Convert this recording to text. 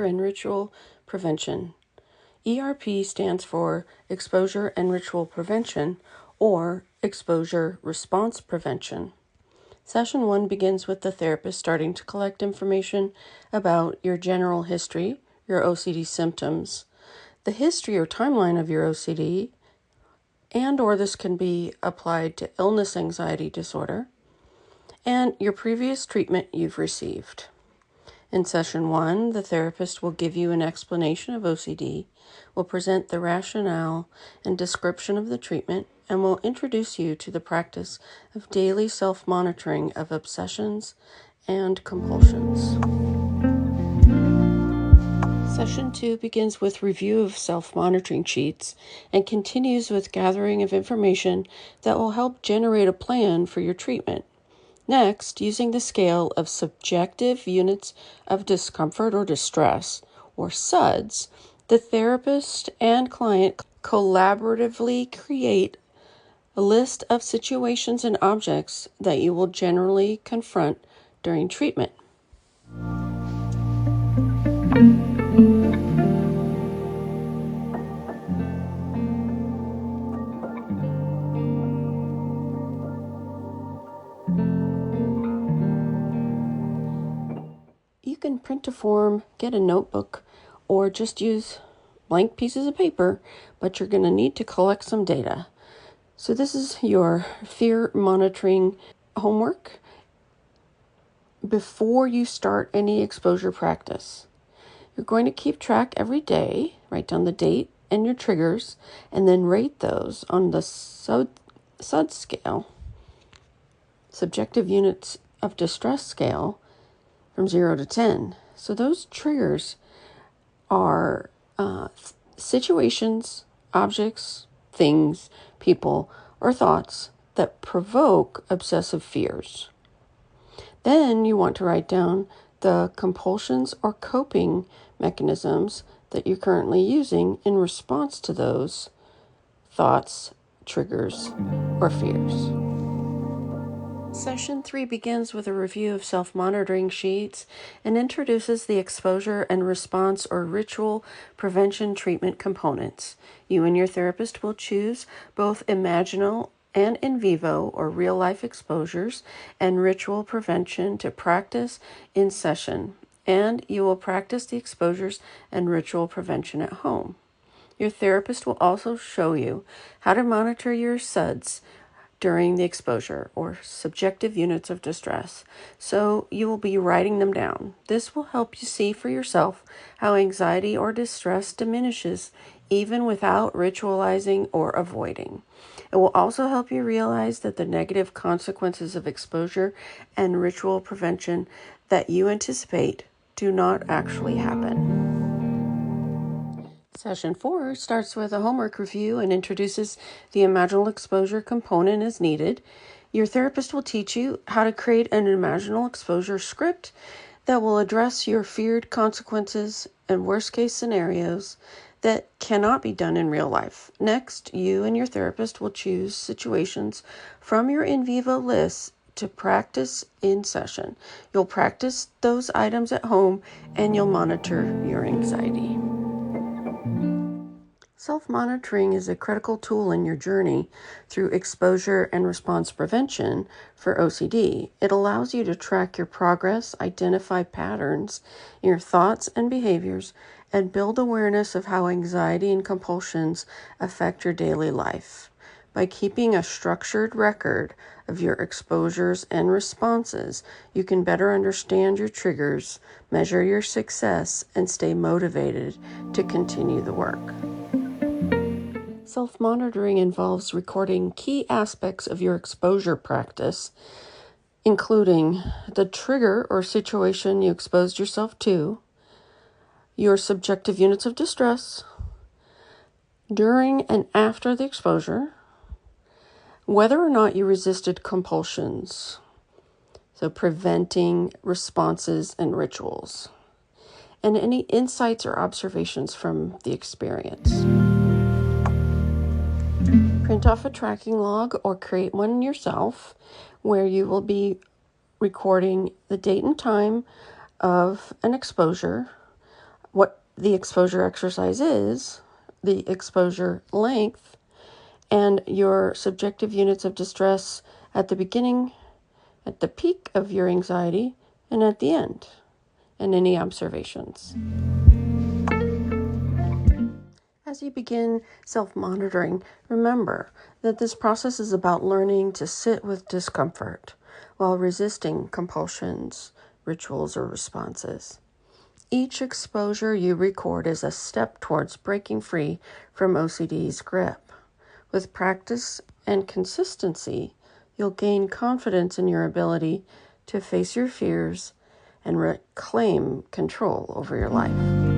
Exposure and Ritual Prevention. ERP stands for Exposure and Ritual Prevention, or Exposure Response Prevention. Session 1 begins with the therapist starting to collect information about your general history, your OCD symptoms, the history or timeline of your OCD, and/or this can be applied to illness anxiety disorder, and your previous treatment you've received. In session 1, the therapist will give you an explanation of OCD, will present the rationale and description of the treatment, and will introduce you to the practice of daily self-monitoring of obsessions and compulsions. Session 2 begins with review of self-monitoring sheets and continues with gathering of information that will help generate a plan for your treatment. Next, using the scale of subjective units of discomfort or distress, or SUDS, the therapist and client collaboratively create a list of situations and objects that you will generally confront during treatment. You can print a form, get a notebook, or just use blank pieces of paper, but you're going to need to collect some data. So this is your fear monitoring homework before you start any exposure practice. You're going to keep track every day, write down the date and your triggers, and then rate those on the SUD scale, subjective units of distress scale, from 0 to 10. So those triggers are situations, objects, things, people, or thoughts that provoke obsessive fears. Then you want to write down the compulsions or coping mechanisms that you're currently using in response to those thoughts, triggers, or fears. Session 3 begins with a review of self-monitoring sheets and introduces the exposure and response or ritual prevention treatment components. You and your therapist will choose both imaginal and in vivo or real-life exposures and ritual prevention to practice in session, and you will practice the exposures and ritual prevention at home. Your therapist will also show you how to monitor your SUDS during the exposure, or subjective units of distress, so you will be writing them down. This will help you see for yourself how anxiety or distress diminishes even without ritualizing or avoiding. It will also help you realize that the negative consequences of exposure and ritual prevention that you anticipate do not actually happen. Session 4 starts with a homework review and introduces the imaginal exposure component as needed. Your therapist will teach you how to create an imaginal exposure script that will address your feared consequences and worst-case scenarios that cannot be done in real life. Next, you and your therapist will choose situations from your in vivo list to practice in session. You'll practice those items at home and you'll monitor your anxiety. Self-monitoring is a critical tool in your journey through exposure and response prevention for OCD. It allows you to track your progress, identify patterns in your thoughts and behaviors, and build awareness of how anxiety and compulsions affect your daily life. By keeping a structured record of your exposures and responses, you can better understand your triggers, measure your success, and stay motivated to continue the work. Self-monitoring involves recording key aspects of your exposure practice, including the trigger or situation you exposed yourself to, your subjective units of distress, during and after the exposure, whether or not you resisted compulsions, so preventing responses and rituals, and any insights or observations from the experience. Print off a tracking log or create one yourself where you will be recording the date and time of an exposure, what the exposure exercise is, the exposure length, and your subjective units of distress at the beginning, at the peak of your anxiety, and at the end, and any observations. As you begin self-monitoring, remember that this process is about learning to sit with discomfort while resisting compulsions, rituals, or responses. Each exposure you record is a step towards breaking free from OCD's grip. With practice and consistency, you'll gain confidence in your ability to face your fears and reclaim control over your life.